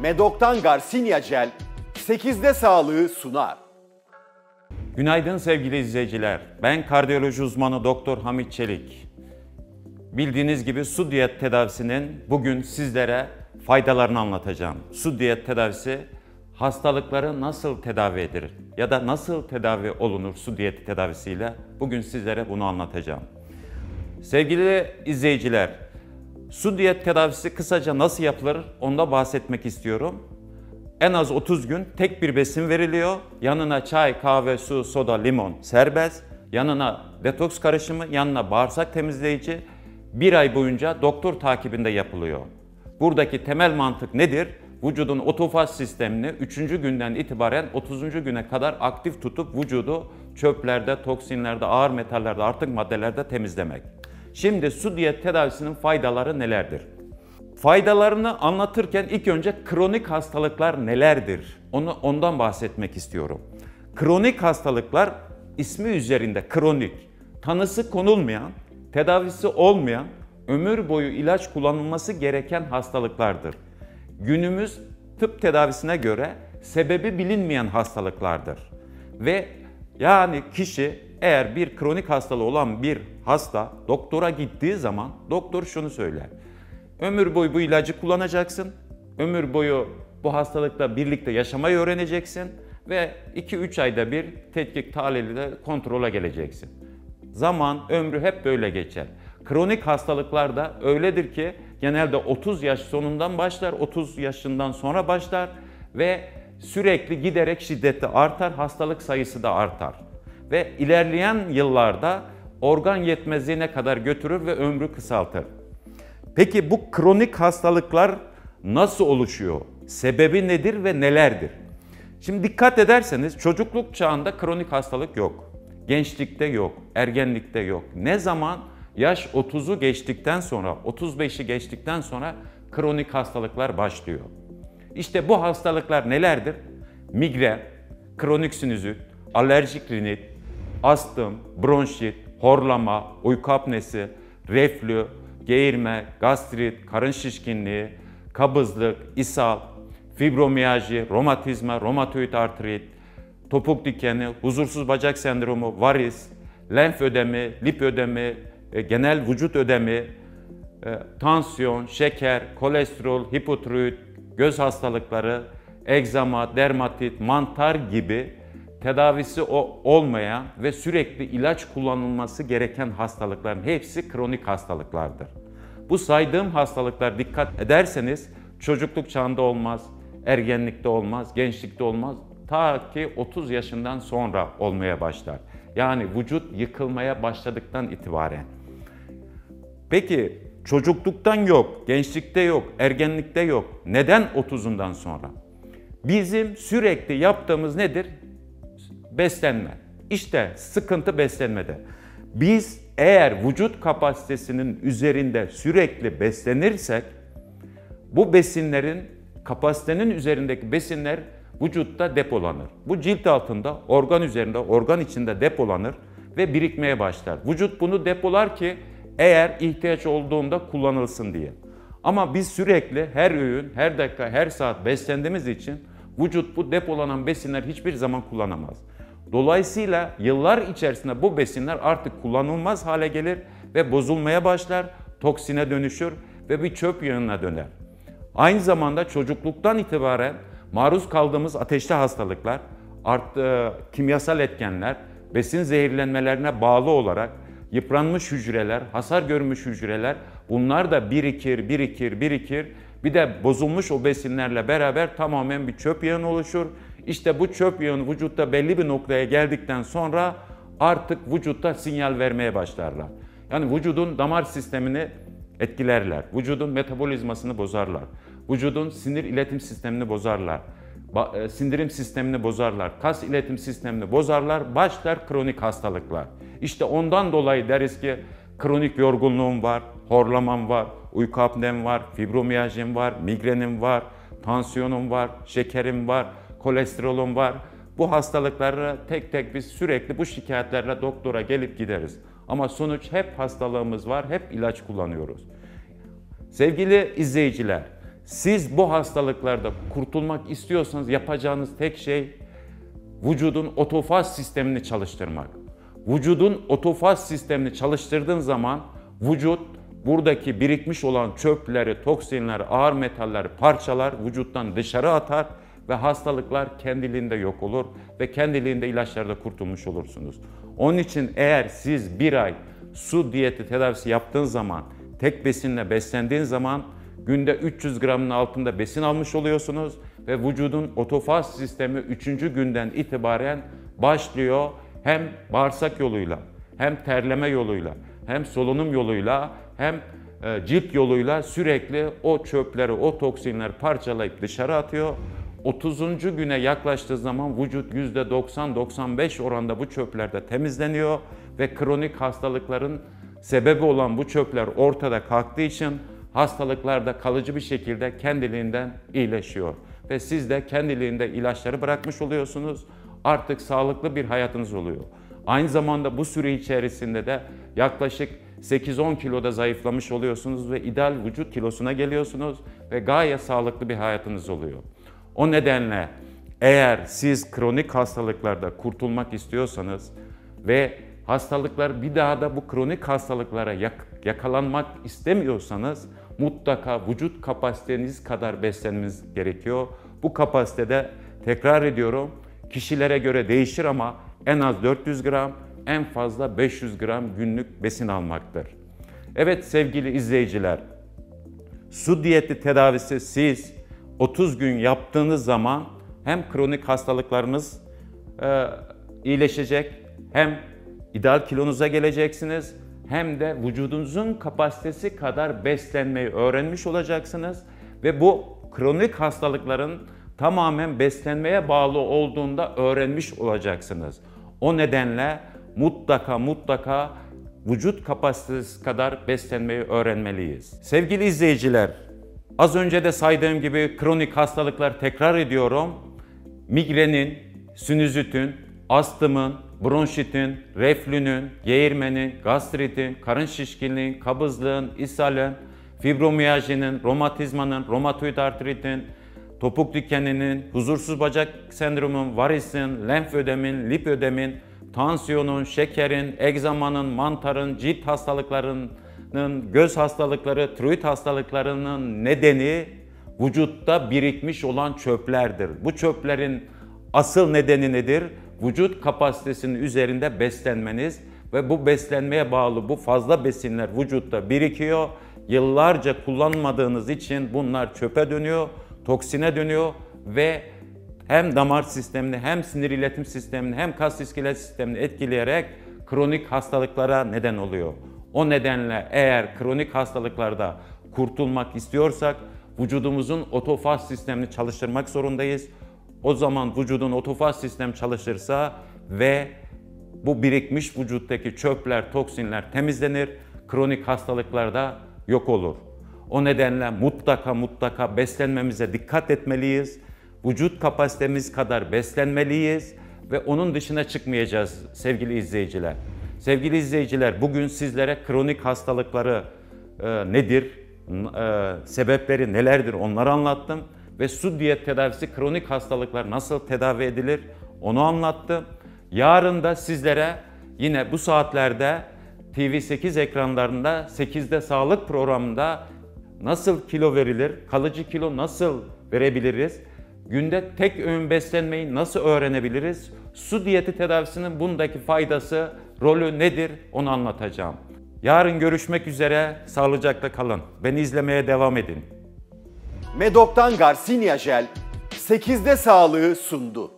Medok'tan Garcinia Gel 8'de sağlığı sunar. Günaydın sevgili izleyiciler. Ben kardiyoloji uzmanı Doktor Hamit Çelik. Bildiğiniz gibi su diyet tedavisinin bugün sizlere faydalarını anlatacağım. Su diyet tedavisi hastalıkları nasıl tedavi edilir ya da nasıl tedavi olunur su diyeti tedavisiyle bugün sizlere bunu anlatacağım. Sevgili izleyiciler, su diyet tedavisi kısaca nasıl yapılır ondan bahsetmek istiyorum. En az 30 gün tek bir besin veriliyor. Yanına çay, kahve, su, soda, limon serbest. Yanına detoks karışımı, yanına bağırsak temizleyici. Bir ay boyunca doktor takibinde yapılıyor. Buradaki temel mantık nedir? Vücudun otofaz sistemini 3. günden itibaren 30. güne kadar aktif tutup vücudu çöplerde, toksinlerde, ağır metallerde, artık maddelerde temizlemek. Şimdi su diyet tedavisinin faydaları nelerdir? Faydalarını anlatırken ilk önce kronik hastalıklar nelerdir? Ondan bahsetmek istiyorum. Kronik hastalıklar ismi üzerinde kronik, tanısı konulmayan, tedavisi olmayan, ömür boyu ilaç kullanılması gereken hastalıklardır. Günümüz tıp tedavisine göre sebebi bilinmeyen hastalıklardır. Ve yani kişi eğer bir kronik hastalığı olan bir hasta doktora gittiği zaman doktor şunu söyler. Ömür boyu bu ilacı kullanacaksın, ömür boyu bu hastalıkla birlikte yaşamayı öğreneceksin ve 2-3 ayda bir tetkik tahliliyle kontrola geleceksin. Zaman, ömrü hep böyle geçer. Kronik hastalıklar da öyledir ki genelde 30 yaş sonundan başlar, 30 yaşından sonra başlar ve sürekli giderek şiddeti artar, hastalık sayısı da artar. Ve ilerleyen yıllarda organ yetmezliğine kadar götürür ve ömrü kısaltır. Peki bu kronik hastalıklar nasıl oluşuyor? Sebebi nedir ve nelerdir? Şimdi dikkat ederseniz çocukluk çağında kronik hastalık yok. Gençlikte yok, ergenlikte yok. Ne zaman yaş 30'u geçtikten sonra, 35'i geçtikten sonra kronik hastalıklar başlıyor. İşte bu hastalıklar nelerdir? Migren, kronik sinüzit, alerjik rinit, astım, bronşit, horlama, uyku apnesi, reflü, geğirme, gastrit, karın şişkinliği, kabızlık, ishal, fibromiyalji, romatizma, romatoid artrit, topuk dikeni, huzursuz bacak sendromu, varis, lenf ödemi, lip ödemi, genel vücut ödemi, tansiyon, şeker, kolesterol, hipotiroid, göz hastalıkları, egzama, dermatit, mantar gibi tedavisi olmayan ve sürekli ilaç kullanılması gereken hastalıkların hepsi kronik hastalıklardır. Bu saydığım hastalıklar dikkat ederseniz çocukluk çağında olmaz, ergenlikte olmaz, gençlikte olmaz, ta ki 30 yaşından sonra olmaya başlar. Yani vücut yıkılmaya başladıktan itibaren. Peki çocukluktan yok, gençlikte yok, ergenlikte yok. Neden 30'undan sonra? Bizim sürekli yaptığımız nedir? Beslenme. İşte sıkıntı beslenmede. Biz eğer vücut kapasitesinin üzerinde sürekli beslenirsek, bu besinlerin, kapasitenin üzerindeki besinler vücutta depolanır. Bu cilt altında, organ üzerinde, organ içinde depolanır ve birikmeye başlar. Vücut bunu depolar ki eğer ihtiyaç olduğunda kullanılsın diye. Ama biz sürekli her öğün, her dakika, her saat beslendiğimiz için vücut bu depolanan besinler hiçbir zaman kullanamaz. Dolayısıyla yıllar içerisinde bu besinler artık kullanılmaz hale gelir ve bozulmaya başlar, toksine dönüşür ve bir çöp yığınına döner. Aynı zamanda çocukluktan itibaren maruz kaldığımız ateşli hastalıklar, kimyasal etkenler, besin zehirlenmelerine bağlı olarak yıpranmış hücreler, hasar görmüş hücreler bunlar da birikir. Bir de bozulmuş o besinlerle beraber tamamen bir çöp yığını oluşur. İşte bu çöp yığını vücutta belli bir noktaya geldikten sonra artık vücutta sinyal vermeye başlarlar. Yani vücudun damar sistemini etkilerler, vücudun metabolizmasını bozarlar, vücudun sinir iletim sistemini bozarlar, sindirim sistemini bozarlar, kas iletim sistemini bozarlar, başlar kronik hastalıklar. İşte ondan dolayı deriz ki kronik yorgunluğum var, horlamam var, uyku apnem var, fibromiyajim var, migrenim var, tansiyonum var, şekerim var, kolesterolüm var. Bu hastalıkları tek tek biz sürekli bu şikayetlerle doktora gelip gideriz. Ama sonuç hep hastalığımız var, hep ilaç kullanıyoruz. Sevgili izleyiciler, Siz bu hastalıklarda kurtulmak istiyorsanız yapacağınız tek şey vücudun otofaz sistemini çalıştırmak. Vücudun otofaz sistemini çalıştırdığın zaman vücut buradaki birikmiş olan çöpleri, toksinleri, ağır metalleri parçalar, vücuttan dışarı atar ve hastalıklar kendiliğinde yok olur ve kendiliğinde ilaçlarla kurtulmuş olursunuz. Onun için eğer siz bir ay su diyeti tedavisi yaptığınız zaman, tek besinle beslendiğiniz zaman günde 300 gramın altında besin almış oluyorsunuz ve vücudun otofaz sistemi 3. günden itibaren başlıyor. Hem bağırsak yoluyla, hem terleme yoluyla, hem solunum yoluyla, hem cilt yoluyla sürekli o çöpleri, o toksinleri parçalayıp dışarı atıyor. 30. güne yaklaştığı zaman vücut %90-95 oranda bu çöplerde temizleniyor ve kronik hastalıkların sebebi olan bu çöpler ortada kalktığı için hastalıklar da kalıcı bir şekilde kendiliğinden iyileşiyor. Ve siz de kendiliğinde ilaçları bırakmış oluyorsunuz. Artık sağlıklı bir hayatınız oluyor. Aynı zamanda bu süre içerisinde de yaklaşık 8-10 kiloda zayıflamış oluyorsunuz ve ideal vücut kilosuna geliyorsunuz ve gayet sağlıklı bir hayatınız oluyor. O nedenle eğer siz kronik hastalıklarda kurtulmak istiyorsanız ve hastalıklar bir daha da bu kronik hastalıklara yakalanmak istemiyorsanız mutlaka vücut kapasiteniz kadar beslenmeniz gerekiyor. Bu kapasitede tekrar ediyorum kişilere göre değişir ama en az 400 gram, en fazla 500 gram günlük besin almaktır. Evet sevgili izleyiciler, su diyeti tedavisi siz 30 gün yaptığınız zaman hem kronik hastalıklarınız iyileşecek, hem ideal kilonuza geleceksiniz, hem de vücudunuzun kapasitesi kadar beslenmeyi öğrenmiş olacaksınız ve bu kronik hastalıkların tamamen beslenmeye bağlı olduğunda öğrenmiş olacaksınız. O nedenle mutlaka vücut kapasitesi kadar beslenmeyi öğrenmeliyiz. Sevgili izleyiciler, az önce de saydığım gibi kronik hastalıklar tekrar ediyorum. Migrenin, sinüzitin, astımın, bronşitin, reflünün, geğirmenin, gastritin, karın şişkinliğin, kabızlığın, ishalin, fibromiyajinin, romatizmanın, romatoid artritin, topuk dikeninin, huzursuz bacak sendromunun, varisin, lenfödemin, lipödemin, tansiyonun, şekerin, egzamanın, mantarın, cilt hastalıklarının, göz hastalıkları, tiroid hastalıklarının nedeni vücutta birikmiş olan çöplerdir. Bu çöplerin asıl nedeni nedir? Vücut kapasitesinin üzerinde beslenmeniz ve bu beslenmeye bağlı bu fazla besinler vücutta birikiyor. Yıllarca kullanmadığınız için bunlar çöpe dönüyor, toksine dönüyor ve hem damar sistemini, hem sinir iletim sistemini, hem kas iskelet sistemini etkileyerek kronik hastalıklara neden oluyor. O nedenle eğer kronik hastalıklarda kurtulmak istiyorsak vücudumuzun otofaz sistemini çalıştırmak zorundayız. O zaman vücudun otofaz sistemi çalışırsa ve bu birikmiş vücuttaki çöpler, toksinler temizlenir, kronik hastalıklar da yok olur. O nedenle mutlaka beslenmemize dikkat etmeliyiz. Vücut kapasitemiz kadar beslenmeliyiz ve onun dışına çıkmayacağız sevgili izleyiciler. Sevgili izleyiciler, bugün sizlere kronik hastalıkları nedir, sebepleri nelerdir onları anlattım. Ve su diyet tedavisi kronik hastalıklar nasıl tedavi edilir onu anlattım. Yarın da sizlere yine bu saatlerde TV8 ekranlarında 8'de sağlık programında nasıl kilo verilir, kalıcı kilo nasıl verebiliriz, günde tek öğün beslenmeyi nasıl öğrenebiliriz, su diyeti tedavisinin bundaki faydası, rolü nedir onu anlatacağım. Yarın görüşmek üzere, sağlıcakla kalın. Beni izlemeye devam edin. Medok'tan Garcinia Jel 8'de sağlığı sundu.